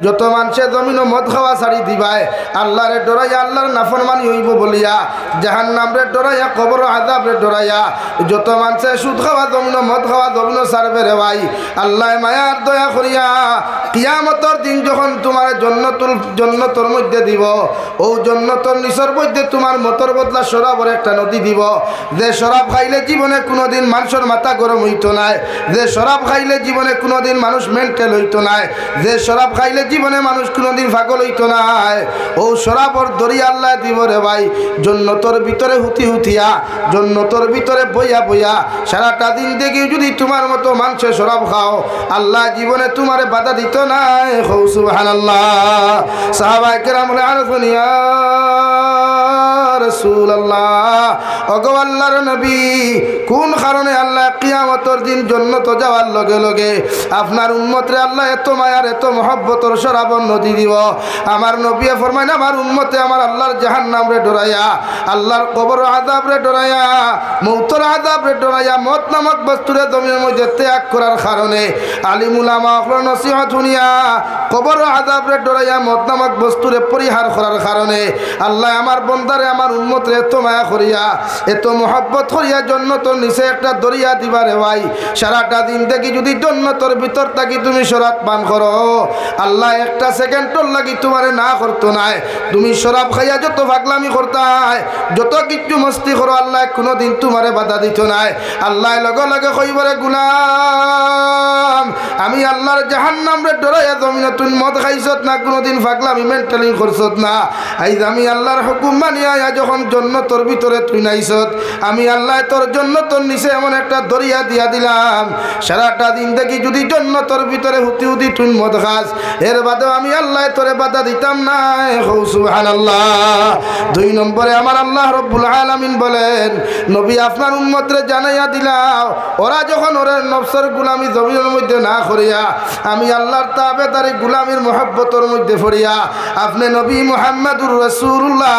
যত মানুষে জমিন মদ খাওয়া ছাড়ি দিবায় আল্লাহরে ডরাইয়া আল্লাহর নাফরমানি হইব বলিয়া জাহান্নামরে ডরাইয়া কবর আযাবরে ডরাইয়া যত মানুষে সুদ খাওয়া জমিন মদ খাওয়া জমিন ছাড়বে রে ভাই আল্লাহ মায়ার দয়া করিয়া কিয়ামতের দিন যখন তোমার জন্নতর মধ্যে দিব ও জন্নতর নিচের মধ্যে তোমার মতর বদলা শরাবের একটা নদী দিব যে শরাব খাইলে জীবনে কোনোদিন মানুষের মাথা গরম হইতো না যে শরাব খাইলে জীবনে কোনোদিন মানুষ মেন্টাল হইতো না যে শরাব খাইলে জীবনে মানুষ কোনোদিন পাগল হইতো না ও শরাবর দরিয়া আল্লাহ দিব রে ভাই জন্নতর ভিতরে হুতিয়া জন্নতর ভিতরে বইয়া বইয়া সারাটা দিন দেখি যদি তোমার মতো মানুষে শরাব খাও আল্লাহ জীবনে তোমারে বাধা দিত না সুবহানাল্লাহ সাহাবায়ে কেরাম বলে আরফুন ইয়া রাসূলুল্লাহ ওগো আল্লাহর নবী কোন কারণে আল্লাহ কিয়ামতের দিন জান্নাত যাওয়ার লগে লগে আপনার উম্মতরে আল্লাহ এত মায়ার এত মহব্বতর শরাবর নদী দিব আমার নবী ফরমায় আমার উম্মতে আমার আল্লাহর জাহান্নামরে ডরাইয়া আল্লাহর কবর আযাবরে ডরাইয়া মউতের আযাবরে ডরাইয়া মত নামক বস্তুরে জমিনের মধ্যে ত্যাগ করার কারণে আলিম উলামা হল নসিহত শুনিয়া কবর আযাবরে ডরাইয়া মত নামক বস্তুরে পরিহার করার কারণে আল্লাহ আমার বন্দারে আমার উম্মতরে এত মায়া করিয়া এত মহব্বত করিয়া জান্নাতের নিচে একটা দরিয়া দিবারে ভাই সারাটা দিন থেকে যদি জান্নাতের ভিতর থাকি তুমি শরাব পান করো আল্লাহ একটা সেকেন্ডর লাগি তোমারে না করতো না তুমি শরাব খাইয়া যত পাগলামি করতাই যত কিছু মস্তি করো আল্লাহ কোনোদিন তোমারে বাধা দিত না আল্লাহ লগে লগে কইবরে গুলাম আমি আল্লাহর জাহান্নামরে ডরাইয়া জমিনে তুই মদ খাইছত না কোনোদিন পাগলামি মেন্টালি করছত না আইজ আমি আল্লাহর হুকুম মানিয়া যখন জান্নাতের ভিতরে তুই নাইছত আমি আল্লাহ তোর জান্নাতের নিচে এমন একটা দরিয়া দিয়া দিলাম সারাটা দিন দেখি যদি জান্নাতের ভিতরে হুতি তুই মদ খাস এর বাদেও আমি আল্লাহ তোরে বাধা দিতাম না সুবহানাল্লাহ দুই নম্বরে আমার আল্লাহ রব্বুল আলামিন বলেন নবী আপনার উম্মতরে জানাইয়া দিলাও ওরা যখন ওরা নফসের গোলামি জমিনের মধ্যে না করিয়া আমি আল্লাহর তাবেদারি গোলামির মহব্বতের মধ্যে পড়িয়া আপনি নবী মুহাম্মদুর রাসূলুল্লাহ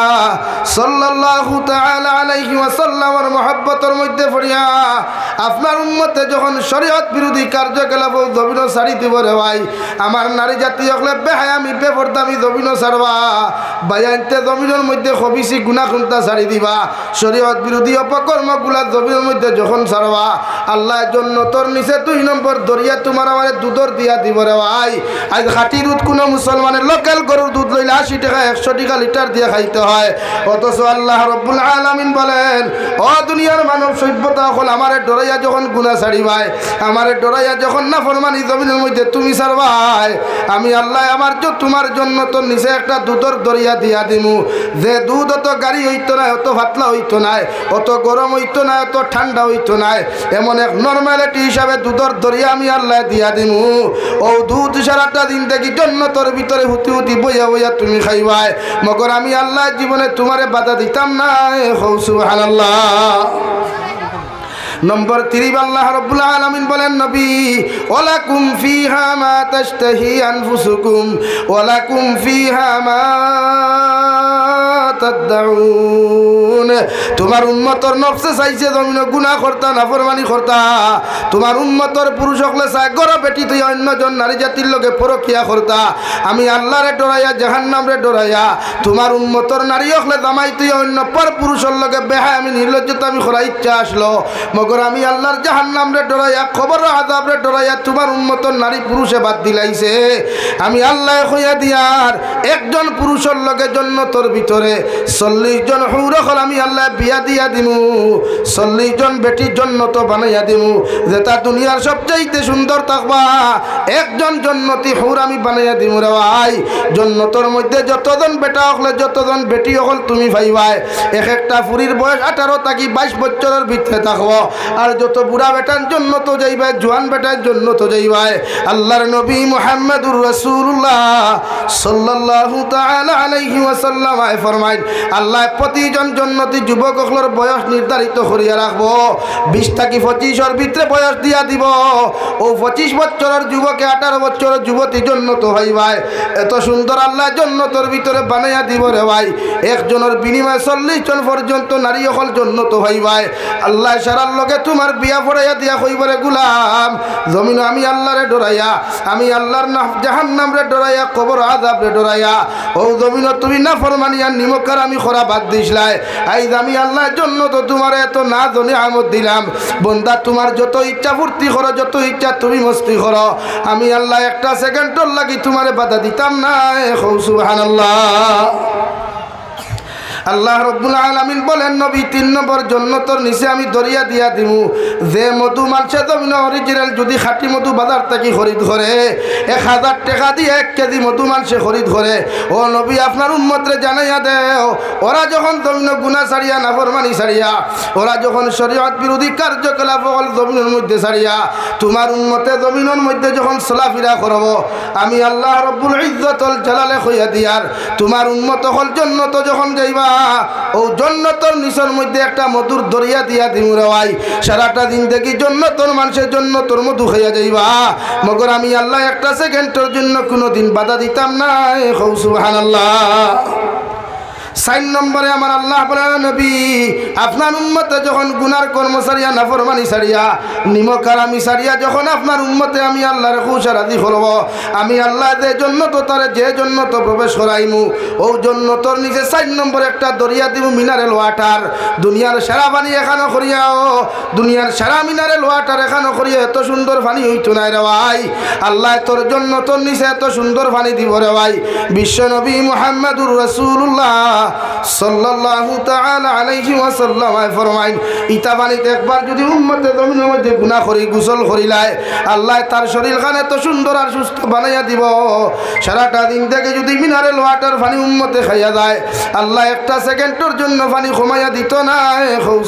সাল্লাল্লাহু তাআলা আলাইহি ওয়াসাল্লামের মহব্বতের মধ্যে পড়িয়া আপনার উম্মতে যখন শরীয়ত বিরোধী কার্যকলাপ জমিন ছাড়ি দিব রে ভাই আমার নারী জাতি হলে বেহায়ামি বেপরদামি জমিন ছাড়বা বায়ানতে জমিনের মধ্যে খবিসি গুনাহ খুনতা ছাড়ি দিবা শরীয়ত বিরোধী অপকর্মগুলা জমিনের মধ্যে যখন ছাড়বা আল্লাহ জান্নাতের নিচে 2 নম্বর দরিয়া তোমার আমারে দুধর দিয়া দিব রে ভাই আজ খাঁটি দুধ কোনো মুসলমানের লোকাল গরুর দুধ লইলে 80 টাকা 100 টাকা লিটার দিয়ে খাইতে হয় অথচ আল্লাহ রব্বুল আলামিন বলেন ও দুনিয়ার মানব সভ্যতা হল আমারে ডরাইয়া যখন গুনাহ ছাড়িবাই আমারে ডরাইয়া যখন নাফরমানি জমিনের মধ্যে তুমি ছাড়বাই আমি আল্লাহ আমার তোমার জন্য তো নিচে একটা দুধর দরিয়া দিয়া দিমু যে দুধ অত গাড়ি হইতো না অত পাতলা হইতো না অত গরম হইতো না অত ঠান্ডা হইতো না এমন এক নরমালিটি হিসাবে দুধর দরিয়া আমি আল্লাহ দিয়া দিমু ও দুধ সারাটা দিন দেখি জান্নাতের ভিতরে হুতি বইয়া বইয়া তুমি খাইবাই মগর আমি আল্লাহ জীবনে তোমারে বাধা দিতাম না সুবহানাল্লাহ নম্বর 3 আল্লাহ রাব্বুল আলামিন বলেন নবী ওয়ালাকুম ফিহা মা তাশতাহি আনফুসুকুম ওয়ালাকুম ফিহা মা তাদউন তোমার উম্মতর নফসে চাইছে জমিনে গুনাহ করতা নাফরমানি করতা তোমার উম্মতর পুরুষ হলে চাই গর বেটি তুই অন্যজন নারী জাতির লগে পরকিয়া করতা আমি আল্লাহরে ডরাইয়া জাহান্নামরে ডরাইয়া তোমার উম্মতর নারী হলে জামাই তুই অন্য পর পুরুষের লগে বেহায় আমি নির্লজ্জতা আমি করার ইচ্ছা আসলো মগর আমি আল্লাহর জাহান্নামরে ডরাইয়া কবর আযাবরে ডরাইয়া তোমার উম্মতর নারী পুরুষে বাদ দিলাইছে আমি আল্লাহ কইয়া দিয়ার একজন পুরুষের লগে জান্নাতের ভিতরে 40 জন হুর হল আমি আল্লাহ বিয়া দিয়া দিমু 40 জন বেটি জান্নাত বানাইয়া দিমু যেটা দুনিয়ার সবচাইতে সুন্দর থাকবা একজন জান্নাতি হুর আমি বানাইয়া দিমু রে ভাই জান্নাতের মধ্যে যতজন বেটা হলে যতজন বেটি হল তুমি পাইবাই এক একটা ফুরির বয়স 18 থেকে 22 বছরের ভিতরে থাকবো আর যত বুড়া বেটার জন্য তো যাইবা জওয়ান বেটার জন্য তো যাইবা আল্লাহর নবী মুহাম্মদুর রাসূলুল্লাহ সাল্লাল্লাহু সাল্লাল্লাহু তাআলা আলাইহি ওয়াসাল্লাম ফরমায় আল্লাহ প্রতিজন জান্নাতি যুবক হলোর বয়স নির্ধারিত করিয়া রাখবো 20 থেকে 25 এর ভিতরে বয়স দিয়া দিব ও 25 বছরের যুবকে 18 বছরের যুবতী জান্নাত হইবাই এত সুন্দর আল্লাহ জান্নাতের ভিতরে বানাইয়া দিব রে ভাই একজনের বিনিময়ে 40 জন পর্যন্ত নারী হল জান্নাত হইবাই আল্লাহ সারার লগে তোমার বিয়া পড়াইয়া দিয়া কইবরে গোলাম জমিন আমি আল্লাহরে ডরাইয়া আমি আল্লাহর জাহান্নাম রে ডরাইয়া কবর আযাব রে ডরাইয়া ও জমিন তুমি না ফরমানিয়া নিমকার আমি খরা বাদ দিছলাই আইজ আমি আল্লাহর জন্য তো তোমার এত না জনে আমদ দিলাম বন্দা তোমার যত ইচ্ছা ফুর্তি করো যত ইচ্ছা তুমি মস্তি করো আমি আল্লাহ একটা সেকেন্ডর লাগি তোমারে বাধা দিতাম না সুবহানাল্লাহ আল্লাহ রাব্বুল আলামিন বলেন নবী 3 নম্বর জান্নাতের নিচে আমি দরিয়া দিয়া দিমু যে মধু মানছে জমিন অরিজিনাল যদি খাঁটি মধু বাজার থেকে খরিদ করে 1000 টাকা দিয়ে 1 কেজি মধু মানছে খরিদ করে ও নবী আপনার উম্মতরে জানাইয়া দেও ওরা যখন জমিন গুনাহ ছাড়িয়া নাফরমানি ছাড়িয়া ওরা যখন শরীয়ত বিরোধী কার্যকলাপ হল জমিনের মধ্যে ছাড়িয়া তোমার উম্মতে জমিনের মধ্যে যখন চলাফেরা করব আমি আল্লাহ রাব্বুল ইজ্জতুল জালালে কইয়া দিয়ার তোমার উম্মত হল জান্নাত যখন যাইবা ও জান্নাতের নিচের মধ্যে একটা মধুর দরিয়া দিয়া দিমু রে ভাই সারাটা দিন দেখি জান্নাতের মানুষের জন্য তোর মধু খাইয়া যাইবা মগর আমি আল্লাহ একটা সেকেন্ডের জন্য কোনোদিন বাধা দিতাম না সুবহানাল্লাহ 4 নম্বরে আমার আল্লাহ বলেন নবী আপনার উম্মতে যখন গুনার কর্মচারিয়া নাফরমানি ছাড়িয়া নিমক আমি ছাড়িয়া যখন আপনার উম্মতে আমি আল্লাহর খুশি রাজি করব আমি আল্লাহ যে জন্য তো তারে যে জন্য তো প্রবেশ করাইমু ও জন্য তোর নিচে 4 নম্বরে একটা দরিয়া দিব মিনারেল ওয়াটার দুনিয়ার সেরা পানি এখানে করিয়াও দুনিয়ার সেরা মিনারেল ওয়াটার এখানে করিয়া এত সুন্দর পানি হইতো না রে ভাই আল্লাহ তোর জন্য তোর নিচে এত সুন্দর পানি দিব রে ভাই বিশ্ব নবী মুহাম্মদুর রাসূলুল্লাহ সাল্লাল্লাহু তাআলা আলাইহি ওয়াসাল্লাম ফরমাইন ইতা পানিতে একবার যদি উম্মতে জমিনের মধ্যে গুনাহ করি গোসল করিলায় আল্লাহ তার শরীর খানে তো সুন্দর আর সুস্থ বানাইয়া দিব সারাটা দিন থেকে যদি মিনারেল ওয়াটার পানি উম্মতে খাইয়া যায় আল্লাহ একটা সেকেন্ডের জন্য পানি কমাইয়া দিত না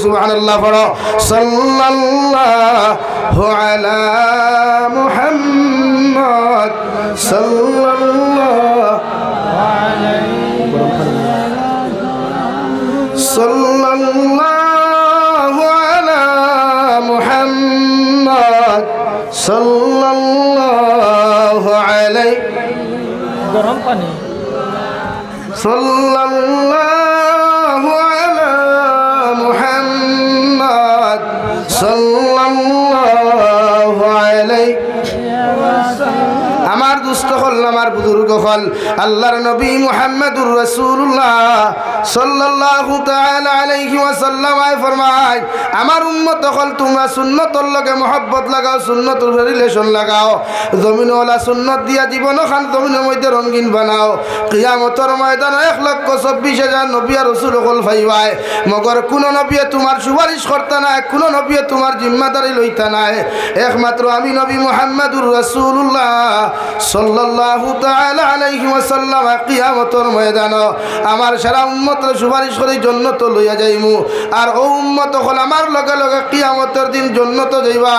সুবহানাল্লাহ পড়ো সাল্লাল্লাহু আলা মুহাম্মদ সাল্লাল্লাহু আলাইহি সাল্লাল্লাহু আলা মুহাম্মদ সাল্লাল্লাহু আলাইহি গরম পানি সাল্লাল্লাহু আলা মুহাম্মদ সাল্লাল্লাহু আলাইহি আমার দুস্থ হল আমার বুজুর্গ হল আল্লাহর নবী মুহাম্মদুর রাসূলুল্লাহ সাল্লাল্লাহু তাআলা আলাইহি ওয়াসাল্লাম ফরমায় আমার উম্মত হল তোমরা সুন্নতর লগে মহব্বত লাগাও সুন্নতর রিলেশন লাগাও জমিনওয়ালা সুন্নত দিয়া জীবন খান জমিনের মধ্যে রঙিন বানাও কিয়ামতের ময়দানে 1,24,000 নবী আর রাসূল হল পাইবাই মগর কোন নবী তোমার সুপারিশ করতে না কোন নবী তোমার জিম্মাদারি লইতা না একমাত্র আমি নবী মুহাম্মদুর রাসূলুল্লাহ সাল্লাল্লাহু তাআলা আলাইহি ওয়াসাল্লাম কিয়ামতের ময়দানে আমার সারা উম্মতের সুপারিশ করে জান্নাত লইয়া যাইমু আর ও উম্মত হল আমার লগে লগে কিয়ামতের দিন জান্নাত যাইবা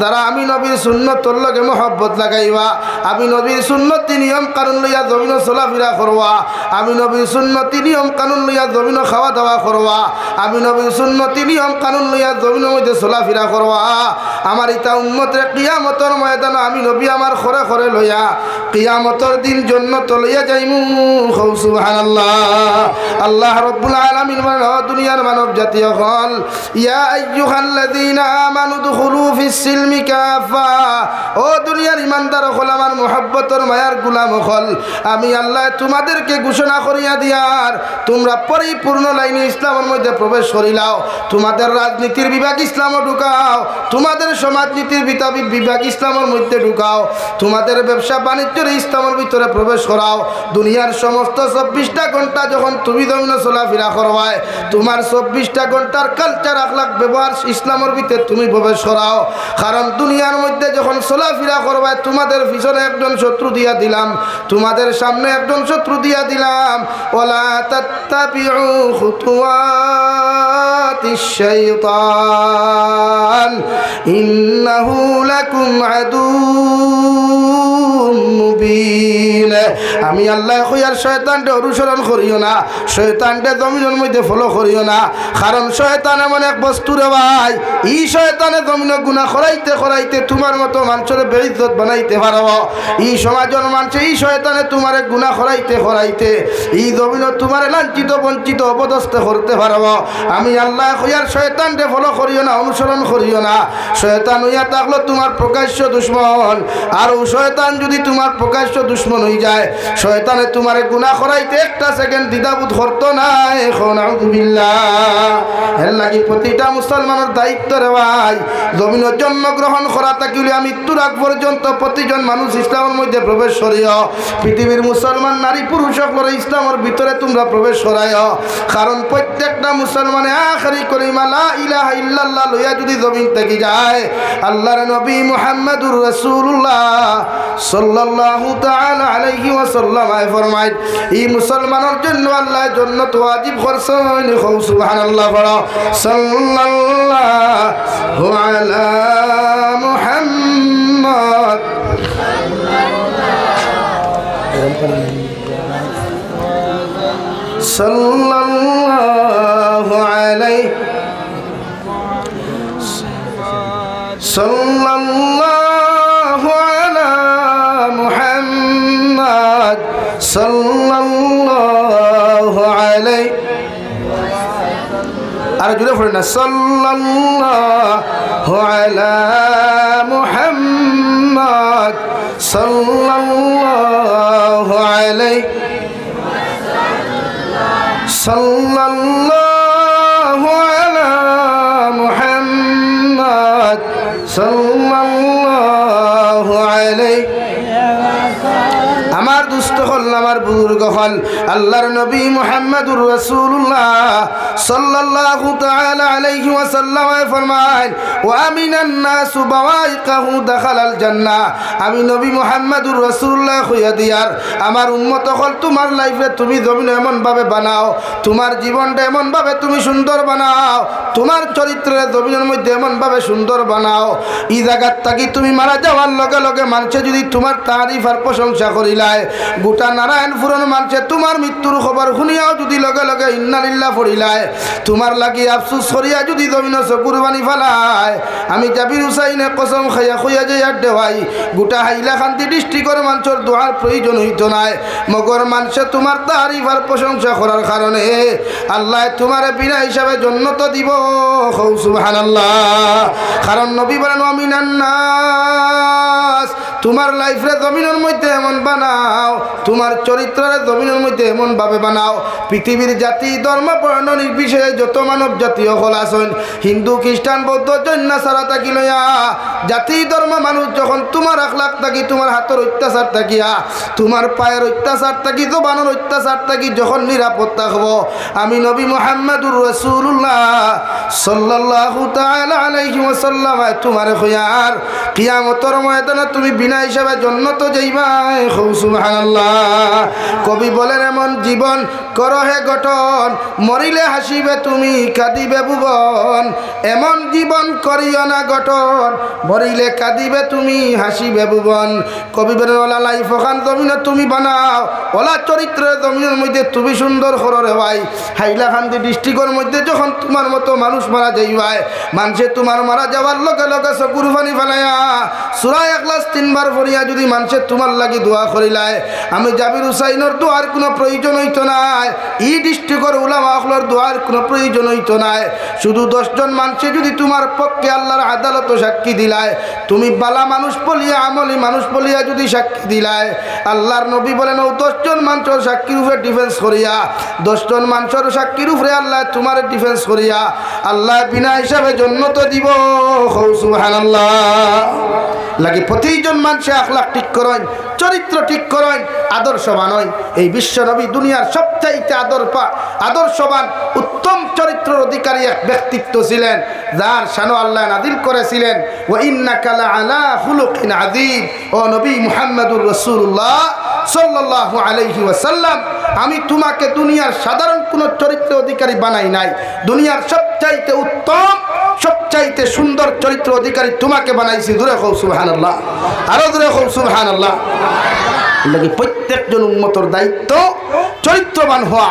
যারা আমি নবীর সুন্নতর লগে মহব্বত লাগাইবা আমি নবীর সুন্নতি নিয়ম কানুন লইয়া জমিন চলাফেরা করবা আমি নবীর সুন্নতি নিয়ম কানুন লইয়া জমিন খাওয়া দাওয়া করবা আমি নবীর সুন্নতি নিয়ম কানুন লইয়া জমিনের মধ্যে চলাফেরা করবা আমার ইতা উম্মতের কিয়ামতের ময়দানে আমি নবী আমার খরে খরে লইয়া কিয়ামতের দিন জান্নাত লইয়া যাইমু সুবহানাল্লাহ আল্লাহ রাব্বুল আলামিন দুনিয়ার মানব জাতি হল ইয়া আইয়ুহাল্লাযীনা আমানু দুখুলু ফিস সিলমি কাফা ও দুনিয়ার ইমানদার হল আমার মুহাব্বতের মায়ার গোলাম হল আমি আল্লাহ তোমাদেরকে ঘোষণা করিয়া দিয়ার তোমরা পরিপূর্ণ লাইনে ইসলামের মধ্যে প্রবেশ করিলাও তোমাদের রাজনীতির বিভাগ ইসলামে ঢুকাও তোমাদের সমাজনীতির বিভাগ ইসলামের মধ্যে ঢুকাও তোমাদের ব্যবসা বাণিজ্যের ইসলামের ভিতরে প্রবেশ করাও দুনিয়ার সমস্ত 24টা ঘন্টা যখন তুমি জমিনে চলাফেরা করবায় তোমার 24টা ঘন্টার কালচার আখলাক ব্যবহার ইসলামের ভিতরে তুমি প্রবেশ করাও কারণ দুনিয়ার মধ্যে যখন চলাফেরা করবায় তোমাদের পিছনে একজন শত্রু দিয়া দিলাম তোমাদের সামনে একজন শত্রু দিয়া দিলাম ওয়ালা তাত্তাবিউ খুতুওয়াতিশ শাইতান ইন্নাহু লাকুম আদুউন মুবিন। আমি আল্লাহ কইয়ার শয়তানকে অনুসরণ করিও না, শয়তানকে জমিনের মধ্যে ফলো করিও না। কারণ শয়তান এমন এক বস্তু রে ভাই, এই শয়তানে জমিনে গুনাহ করাইতে করাইতে তোমার মতো মানুষের বেইজ্জত বানাইতে পারব। এই সমাজের মানুষ এই শয়তানে তোমারে গুনাহ করাইতে করাইতে এই জমিনে তোমারে লাঞ্ছিত বঞ্চিত অপদস্থ করতে পারব। আমি আল্লাহ কইয়ার শয়তানকে ফলো করিও না, অনুসরণ করিও না। শয়তান হইয়া থাকলো তোমার প্রকাশ্য দুশ্মন, আর ও শয়তান যদি তোমার প্রকাশ্য দুশ্মন হয়ে যায়, শয়তানে তোমারে গুনাহ করাইতে একটা সেকেন্ড দ্বিধাবোধ করতো না। এখন আউযুবিল্লাহ। এর লাগি প্রতিটা মুসলমানের দায়িত্ব রে ভাই, জমিনের জন্মগ্রহণ করা থাকিলে মৃত্যুর আগ পর্যন্ত প্রতিজন মানুষ ইসলামের মধ্যে প্রবেশ করিও। পৃথিবীর মুসলমান নারী পুরুষ সকলের ইসলামের ভিতরে তোমরা প্রবেশ করাইও। কারণ প্রত্যেকটা মুসলমানে আখেরি কলিমা লা ইলাহা ইল্লাল্লাহ লইয়া যদি জমিন থেকে যায়, আল্লাহর নবী মুহাম্মদুর রাসূলুল্লাহ সাল্লাল্লাহু তাআলা আলাইহি ওয়াসাল্লাম ফরমায়, এই মুসলমানের জন্য আল্লাহ জান্নাত ওয়াজিব করছেন। সুবহানাল্লাহ। সাল্লাল্লাহু আলা মুহাম্মদ সাল্লাল্লাহু আলাইহি সাল্লাল্লাহু আলা মুহাম্মদ সাল্লাল্লাহু আলাইহি। আর জুড়ে পড়ে না, সাল্লাল্লাহু আলা মুহাম্মদ সাল্লাল্লাহু আলাইহি সাল্লাল্লাহু আলা মুহাম্মদ সাল্লাল্লাহু আলাইহি। আমার দুস্থ হল, আমার বুজুর্গ হল, আল্লাহর নবী মুহাম্মদুর রাসূলুল্লাহ সাল্লাল্লাহু তাআলা আলাইহি ওয়াসাল্লাম ফরমায়, ওয়া মিনান নাস বাওয়াইকাহু দাখালাল জান্নাহ। আমি নবী মুহাম্মদুর রাসূলুল্লাহ কইয়া দিয়ার আমার উম্মত হল, তোমার লাইফে তুমি জমিন এমন ভাবে বানাও, তোমার জীবনটা এমন ভাবে তুমি সুন্দর বানাও, তোমার চরিত্রের জমিনের মধ্যে এমন ভাবে সুন্দর বানাও, এই জায়গার থাকি তুমি মারা যাওয়ার লগে লগে মানুষে যদি তোমার তারিফ আর প্রশংসা করিলায়, গোটা নারায়ণপুরের মানুষে তোমার মৃত্যুর খবর শুনিয়াও যদি লগে লগে ইন্না লিল্লাহ পড়িলায়, তোমার লাগি আফসোস করিয়া যদি জমিন চকুর বানি ফেলায়, আমি জাবির হুসাইনে কসম খাইয়া খুইয়া যে আর দেওয়াই গোটা হাইলাকান্দি ডিস্ট্রিক্টের মানুষের দোয়ার প্রয়োজন হইত নাই। মগর মানুষে তোমার তারিফ আর প্রশংসা করার কারণে আল্লাহ তোমারে বিনা হিসাবে জান্নাত দিব। সুবহানাল্লাহ। কারণ নবী বলেন, ওয়া মিনান নাস, তোমার লাইফে জমিনের মধ্যে এমন বানাও, তোমার চরিত্রের জমিনের মধ্যে এমন ভাবে বানাও, পৃথিবীর জাতি ধর্ম বর্ণ নির্বিশেষে যত মানব জাতীয় হল আছেন, হিন্দু খ্রিস্টান বৌদ্ধ জৈন সারা থাকি লইয়া জাতি ধর্ম মানুষ যখন তোমার আখলাক থাকি, তোমার হাতের অত্যাচার থাকিয়া, তোমার পায়ের অত্যাচার থাকি, জবানের অত্যাচার থাকি যখন নিরাপদ থাকব, আমি নবী মুহাম্মদুর রাসূলুল্লাহ সাল্লাল্লাহু তাআলা আলাইহি ওয়াসাল্লাম তোমারে কইয়ার কিয়ামতের ময়দানে তুমি বিনা হিসাবে জান্নাত যাইবা। সুবহানাল্লাহ। কবি বলেন, এমন জীবন করো হে গঠন, মরিলে হাসিবে তুমি কাঁদিবে ভুবন। এমন জীবন করিও না গঠন, মরিলে কাঁদিবে তুমি হাসিবে ভুবন। কবি বলেন, ওলা লাইফ খান জমিনে তুমি বানাও, ওলা চরিত্রের জমিনের মধ্যে তুমি সুন্দর করো রে ভাই। হাইলাকান্দি ডিস্ট্রিক্টের মধ্যে যখন তোমার মতো মানুষ মারা যাইবাই, মানুষে তোমার মারা যাওয়ার লগে লগে চকুর পানি ফেলাইয়া সূরা ইখলাস 3 বার পড়িয়া যদি মানুষে তোমার লাগি দোয়া করিলায়, আমি জাবির হুসাইনের দোয়ার কোনো প্রয়োজন হইতো নাই, ই ডিস্ট্রিক্টের উলামা হকলের দোয়ার কোনো প্রয়োজন হইতো নাই। শুধু 10 জন মানুষে যদি তোমার পক্ষে আল্লাহর আদালত সাক্ষী দিলায়, তুমি বালা মানুষ বলিয়া আমলি মানুষ বলিয়া যদি সাক্ষী দিলায়, আল্লাহর নবী বলেন, ও 10 জন মানুষের সাক্ষীর উপরে ডিফেন্স করিয়া, 10 জন মানুষের সাক্ষীর উপরে আল্লাহ তোমার ডিফেন্স করিয়া আল্লাহ বিনা হিসাবে জান্নাত দিব। সুবহানাল্লাহ। লাগি প্রতিজন মানুষে আখলাক ঠিক করেন, চরিত্র ঠিক করেন, আদর্শবান হয়। এই বিশ্ব নবী দুনিয়ার সবচাইতে আদর্শবান উত্তম চরিত্রের অধিকারী এক ব্যক্তিত্ব ছিলেন, যার শান আল্লাহ নাযিল করেছিলেন, ওয়া ইন্নাকা লাআলা খুলুকিন আযীম। ও নবী মুহাম্মদুর রাসূলুল্লাহ সাল্লাল্লাহু আলাইহি ওয়াসাল্লাম, আমি তোমাকে দুনিয়ার সাধারণ কোন চরিত্রের অধিকারী বানাই নাই, দুনিয়ার সবচাইতে উত্তম সবচাইতে সুন্দর চরিত্র অধিকারী তোমাকে বানাইছি। দূরে কও সুবহানাল্লাহ, আরো দূরে কও সুবহানাল্লাহ। লাগি প্রত্যেকজন উম্মতর দায়িত্ব চরিত্রবান হওয়া,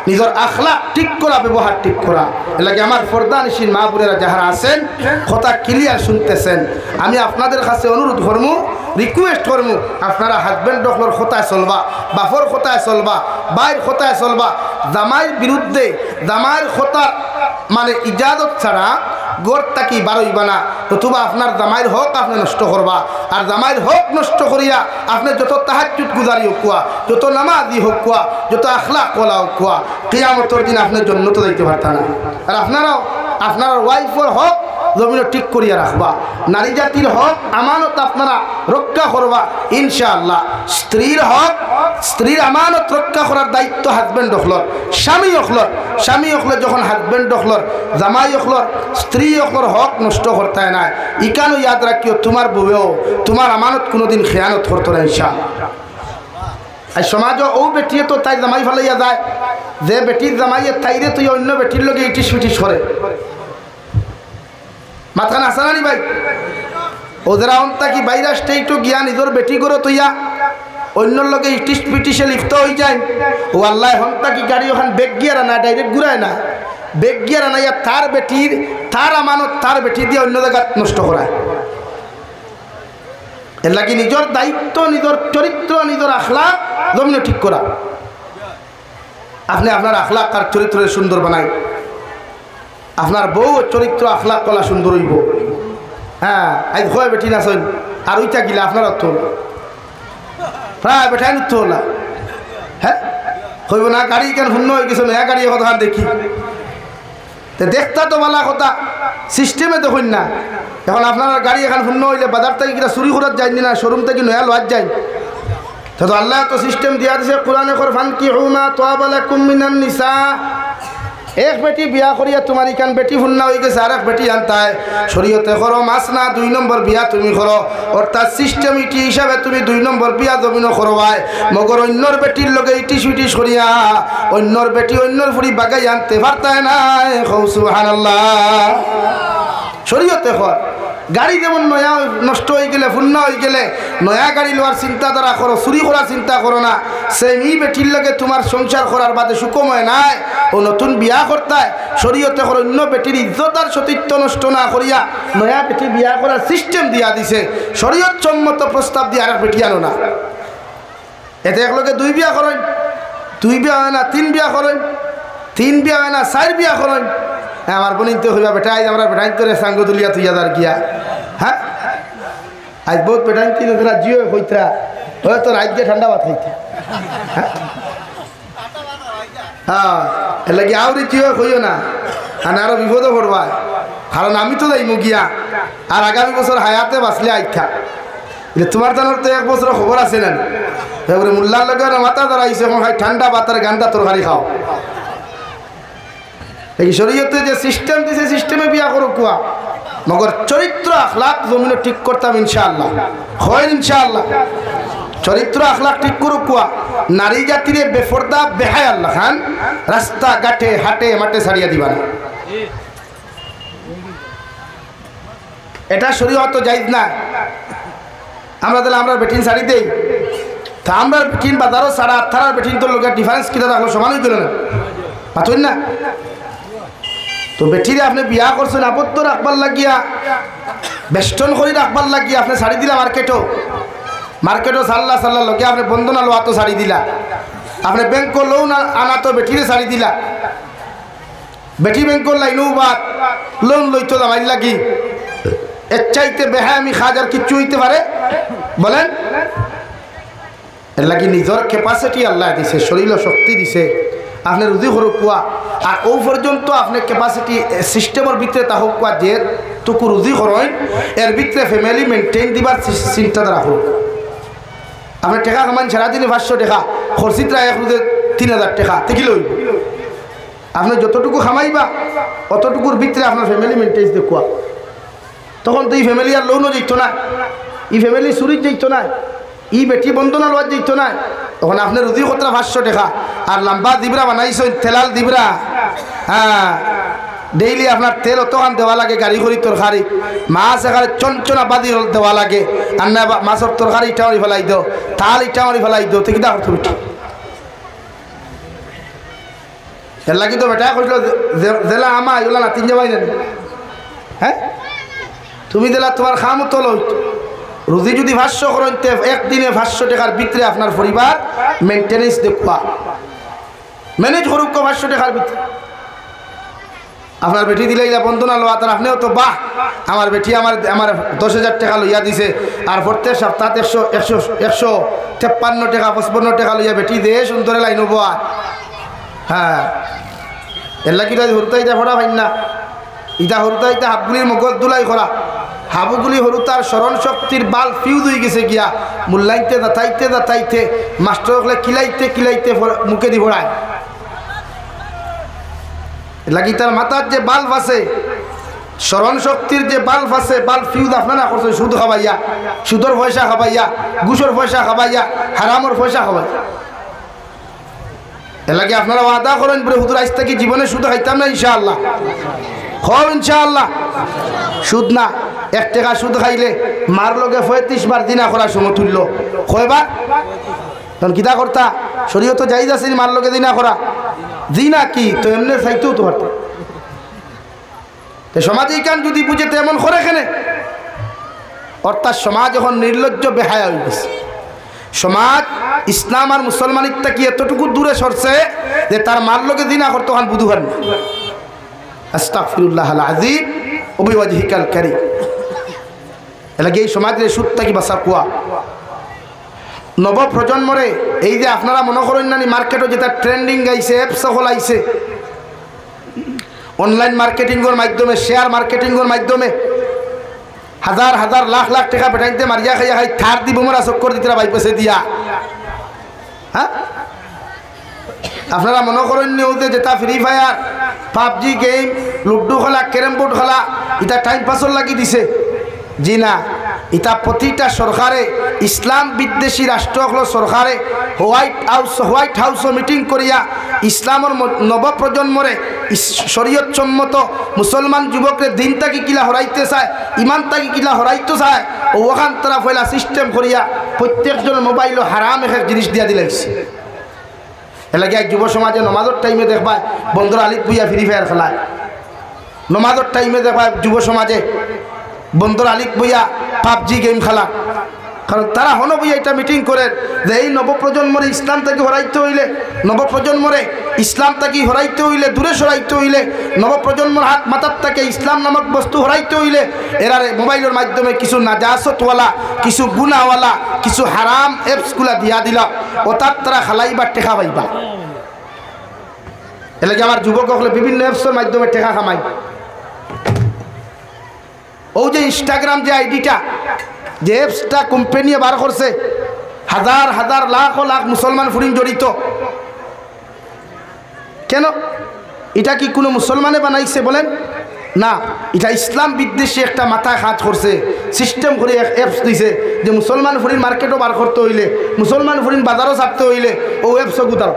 নিজের আখলাক ঠিক করা, ব্যবহার ঠিক করা। লাগে আমার পর্দানিসীন মা বোনেরা যারা আছেন, কথা ক্লিয়ার শুনতেছেন, আমি আপনাদের কাছে অনুরোধ করব, রিকোয়েস্ট করব, আপনারা হাজব্যান্ড ডক্টর কথায় চলবা, বাপর কথায় চলবা, বাইর কথায় চলবা। জামাইয়ের বিরুদ্ধে, জামাইয়ের কথা মানে ইজাজত ছাড়া গড় তাকি বারইবা না, নতুবা আপনার জামাইয়ের হক আপনি নষ্ট করবা। আর জামাইয়ের হক নষ্ট করিয়া আপনি যত তাহাজ্জুদ গুজারি হোক কুয়া, যত নামাজি হোক কুয়া, যত আখলাক ওয়ালা হোক কুয়া, কিয়ামতের দিন আপনার জন্য তো যাইতে পারতেন না। আর আপনারাও আপনার ওয়াইফের হক জমিনে ঠিক করিয়া রাখবা, নারী জাতির হক আমানত আপনারা রক্ষা করবা ইনশাআল্লাহ। স্ত্রীর হক, স্ত্রীর আমানত রক্ষা করার দায়িত্ব হাজব্যান্ড হকলর, স্বামী হকলর। স্বামী হকলে যখন হাজব্যান্ড হকলর, জামাই হকলর, স্ত্রী হকলর হক নষ্ট করতে না। ইকানো ইয়াদ রাখিও, তোমার বউও তোমার আমানত কোনোদিন খেয়ানত করতো না ইনশাআল্লাহ। আর সমাজও ও বেটিয়ে তো তাই জামাই ফেলাইয়া যায়, যে বেটির জামাইয়ের তাইরে তুই অন্য বেটির লগে ইটিস পিটিস করে। মাথা নাসানি ভাই, ওদের অন্তা কি বাইরে আসতে একটু গিয়া নিজের বেটি করে তুইয়া অন্যর লগে ইটিস পিটিসে লিপ্ত হয়ে যায়। ও আল্লাহ হন্তা কি গাড়ি ওখান বেগ গিয়ার না, ডাইরেক্ট ঘুরায় না, বেগ গিয়ার না, ইয়া তার বেটির, তার আমানত তার বেটি দিয়ে অন্য জায়গা নষ্ট করায়। এর লাগি নিজের দায়িত্ব, নিজের চরিত্র, নিজের আখলাক জমিনে ঠিক করা। আপনি আপনার আখলাক আর চরিত্রের সুন্দর বানাই, আপনার বউ চরিত্র আখলাক কলা সুন্দর হইব। হ্যাঁ, আজ হয় বেটি না শোন, আর ওইটা গিলা আপনার অর্থ হল প্রায় বেটাই উঠতে হলা। হ্যাঁ হইব না, গাড়ি কেন শূন্য হয়ে গেছে, নয়া গাড়ি কথা দেখি দেখতা তো বলা কথা সিস্টেমে দেখুন না। এখন আপনার গাড়ি এখন শূন্য হইলে বাজার থেকে কিনা চুরি করার যায়নি না, শোরুম থেকে নয়া লোয়ার যায়। তো আল্লাহ তো সিস্টেম দিয়া দিছে কোরআনে, কোরআন কি হুমা তোয়াবা লাকুম মিনান নিসা। এক বেটি বিয়া করিয়া তোমার ইখান বেটি ফুন্না হয়ে গেছে, আর এক বেটি আনতায় শরীয়তে করো মাস না, 2 নম্বর বিয়া তুমি করো। অর্থাৎ সিস্টেম ইটি হিসাবে তুমি 2 নম্বর বিয়া জমিন করবাই। মগর অন্যর বেটির লগে ইটিস ইটিস করিয়া অন্যর বেটি অন্যর ফুড়ি বাগাই আনতে পারতায় না। সুবহানাল্লাহ। শরীয়তে কর গাড়ি যেমন নয়া নষ্ট হয়ে গেলে, ফুন্না হয়ে গেলে নয়া গাড়ি লওয়ার চিন্তাধারা করো, চুরি করার চিন্তা করো না। সেই বেটির লগে তোমার সংসার করার বাদে সুকময় নাই, ও নতুন বিয়া করতায় শরীয়তে করো। অন্য বেটির ইজ্জত আর সতীত্ব নষ্ট না করিয়া নয়া বেটি বিয়া করার সিস্টেম দিয়া দিছে, শরীয়ত সম্মত প্রস্তাব দিয়ে আর বেটি আনো না। এতে একলগে 2 বিয়া করেন, 2 বিয়া হয় না 3 বিয়া করেন, 3 বিয়া হয় না 4 বিয়া করেন। আমার বোনিতে হইবা বেটা, আজ আমরা বেটাইন করে সাঙ্গ তুলিয়া তুই যার গিয়া। হ্যাঁ, আজ বহুত বেটাইন তিনরা জিও হইতরা, হয়তো রাজ্যে ঠান্ডা ভাত হইতে। হ্যাঁ, এর লাগে আউরি জিও হইও না, আর আরো বিপদও পড়বা। কারণ আমি তো যাই মুগিয়া, আর আগামী বছর হায়াতে বাঁচলে আইথা। তোমার জানোর তো 1 বছর খবর আছে না, এবারে মোল্লার লগে মাথা ধরাইছে, ঠান্ডা ভাতের গান্দা তরকারি খাও। এই শরীয়তে যে সিস্টেম দিছে, সিস্টেমে বিয়া করো কুয়া। মগর চরিত্র আখলাক জমিনে ঠিক করতাম ইনশাআল্লাহ, হয় ইনশাআল্লাহ। চরিত্র আখলাক ঠিক করো কুয়া। নারী জাতিরে বেফরদা বেহায় আল্লাহ খান রাস্তা ঘাটে হাটে মাঠে ছাড়িয়া দিবা না, এটা শরীয়ত জায়েজ না। আমরা তাহলে আমরা বেটিন শাড়ি দেই, তা আমরা বেটিন বাজারও সারা 18 বেটিন তো লোকের ডিফারেন্স কিনা থাকলো সমান হয়ে গেল না, পাথর না। তো বেটিরে আপনি বিয়া করছেন আবদ্ধ রাখবার লাগিয়া, বেষ্টন করে রাখবার লাগিয়া আপনি শাড়ি দিলা মার্কেটও সাল্লা সাল্লা লগে আপনি বন্ধনা লোয়া তো শাড়ি দিলা, আপনি ব্যাংক লোন আনা তো বেটিরে শাড়ি দিলা। বেটি ব্যাংকর লাইনও বাদ লোন লইতো দামাই লাগি, এর চাইতে বেহা আমি খাজার কিচ্ছু হইতে পারে বলেন? এর লাগি নিজের ক্যাপাসিটি আল্লাহ দিছে, শরীর শক্তি দিছে, আপনি রুজি করুক কুয়া। আর ও পর্যন্ত আপনি ক্যাপাসিটি সিস্টেমের ভিতরে তা হোক কুয়া, যে টুকু রুজি করেন এর ভিতরে ফ্যামিলি মেনটেন দিবার চিন্তাধারা হোক। আপনি টাকা কামান সারাদিনে 500 টাকা, খরচিতরা 1 রুজে 3000 টাকা থেকে লই। আপনি যতটুকু খামাইবা অতটুকুর ভিতরে আপনার ফ্যামিলি মেনটেন্স দেখুয়া। তখন তো এই ফ্যামিলি আর লোনও যেত না, এই ফ্যামিলি চুরি যেত না, ই বেটি বন্ধনা লোয়ার যেত না। তখন আপনার রুজি কতটা 500 টাকা, আর লম্বা দিবরা বানাইছ তেলাল দিবরা। হ্যাঁ, ডেইলি আপনার তেল অতখান দেওয়া লাগে গাড়ি করি তরকারি, মাছ এখানে চঞ্চনা বাদি দেওয়া লাগে, আর না মাছের তরকারি ইটা মারি ফেলাই দাও, তাল ইটা মারি ফেলাই দাও, তো কিতা করতে উঠি এর লাগি তো বেটা কইল জেলা আমা এগুলা না তিন যাবাই নেন। হ্যাঁ তুমি দিলা তোমার খামও তো লইত রুজি যদি 500 করতে একদিনে 500 টাকার ভিতরে আপনার পরিবার মেনটেনেন্স দেখবা ম্যানেজ করুক 500 টাকার ভিতরে। আপনার বেটি দিলে বন্ধু না লোয়া তার আপনিও তো বাহ আমার বেটি আমার 10,000 টাকা লইয়া দিছে, আর প্রত্যেক সপ্তাহ 153 টাকা 55 টাকা লইয়া বেটি দে সুন্দরে লাইন হবো। হ্যাঁ এর লাগি হরুতা ইটা ফোড়া ভাই না, ইটা হরুতা ইটা হাবগুলির মগজ দুলাই করা, হাবুগুলি হরুতার স্মরণ শক্তির বাল ফিউজ হয়ে গেছে গিয়া মূল্যাইতে দাতাইতে মাস্টার হলে কিলাইতে মুখে দি ফোড়ায়। লাগি তার মাথার যে বাল্ব আছে স্মরণ শক্তির যে বাল্ব আছে বাল্ব ফিউজ আপনারা করছে সুদ খাবাইয়া, সুদর পয়সা খাবাইয়া, ঘুষর পয়সা খাবাইয়া, হারামর পয়সা খাবাইয়া। এর লাগে আপনারা ওয়াদা করেন বলে হুজুর আজ থেকে জীবনে সুদ খাইতাম না ইনশাআল্লাহ। খাও ইনশাআল্লাহ। সুদ না 1 টাকা সুদ খাইলে মার লগে 35 বার দিনা করার সমতুল্য। কয়বার? তখন কিতা করতা শরীয়ত জায়েজ আছে মার লগে দিনা করা, দিনা কি তো এমনি চাইতেও তো পারত। সমাজে কান যদি বুঝে তেমন করে কেনে, অর্থাৎ সমাজ এখন নির্লজ্জ বেহায়া হয়ে গেছে। সমাজ ইসলাম আর মুসলমানিকটা কি এতটুকু দূরে সরছে যে তার মার লগে দিনা করতে হন বুধু হন। আস্তাগফিরুল্লাহাল আযীম ওয়া বিওয়াজহিকাল কারীম। এলাকি এই সমাজের সুদটা কি বাসা কুয়া নব প্রজন্মরে এই যে আপনারা মনে করেন না মার্কেটে যেটা ট্রেন্ডিং গাইছে অ্যাপস সকল আইছে অনলাইন মার্কেটিংয়ের মাধ্যমে, শেয়ার মার্কেটিংয়ের মাধ্যমে হাজার হাজার লাখ লাখ টাকা বেটাইতে মারিয়া খাইয়া খাই থার দিব মোরা চক্কর দিতে বাইপেছে দিয়া। হ্যাঁ আপনারা মনে করেন যে যেটা free fire, PUBG game, ludo খেলা, ক্যারেম বোর্ড খেলা এটা টাইম পাসর লাগি দিছে। জি না, এটা প্রতিটা সরকারে ইসলাম বিদ্বেষী রাষ্ট্র হলো সরকারে হোয়াইট হাউস মিটিং করিয়া ইসলামের নবপ্রজন্মরে শরীয়ত সম্মত মুসলমান যুবকরে দিন তাকে কিলা হরাইতে চায়, ইমান তাকে কিলা হরাইতে চায়, ওখান তারা ফেলা সিস্টেম করিয়া প্রত্যেকজন মোবাইল হারাম এক জিনিস দিয়া দিলাইছে। এলাকি এক যুব সমাজে নমাজের টাইমে দেখবায় বন্ধুরা আলিত বুইয়া ফ্রি ফায়ার খেলায়, নমাজের টাইমে দেখবায় যুব সমাজে বন্ধুরা আলিত বুইয়া পাবজি গেম খেলা। কারণ তারা হন বুইয়া এটা মিটিং করে যে এই নবপ্রজন্মরে ইসলাম থেকে হরাইতে হইলে, নবপ্রজন্মরে ইসলাম থেকে হরাইতে হইলে, দূরে সরাইতে হইলে, নবপ্রজন্মর হাত মাথার থেকে ইসলাম নামক বস্তু হরাইতে হইলে এরারে মোবাইলের মাধ্যমে কিছু নাজাসতওয়ালা, কিছু গুনাওয়ালা, কিছু হারাম অ্যাপসগুলা দিয়া দিলা, ও তার তারা খালাইবা টেকা পাইবা। এলাকি আমার যুবক হলে বিভিন্ন অ্যাপসের মাধ্যমে টেকা কামাই। ও যে ইনস্টাগ্রাম যে আইডিটা, যে অ্যাপসটা কোম্পানি বার করছে, হাজার হাজার লাখ ও লাখ মুসলমান ফুরিন জড়িত। কেন? এটা কি কোনো মুসলমানে বানাইছে বলেন? না, এটা ইসলাম বিদ্বেষী একটা মাথায় হাত করছে, সিস্টেম করে অ্যাপস দিছে যে মুসলমান ফুরিন মার্কেটও বার করতে হইলে, মুসলমান ফুরিন বাজারও ছাড়তে হইলে ও অ্যাপসও গুতার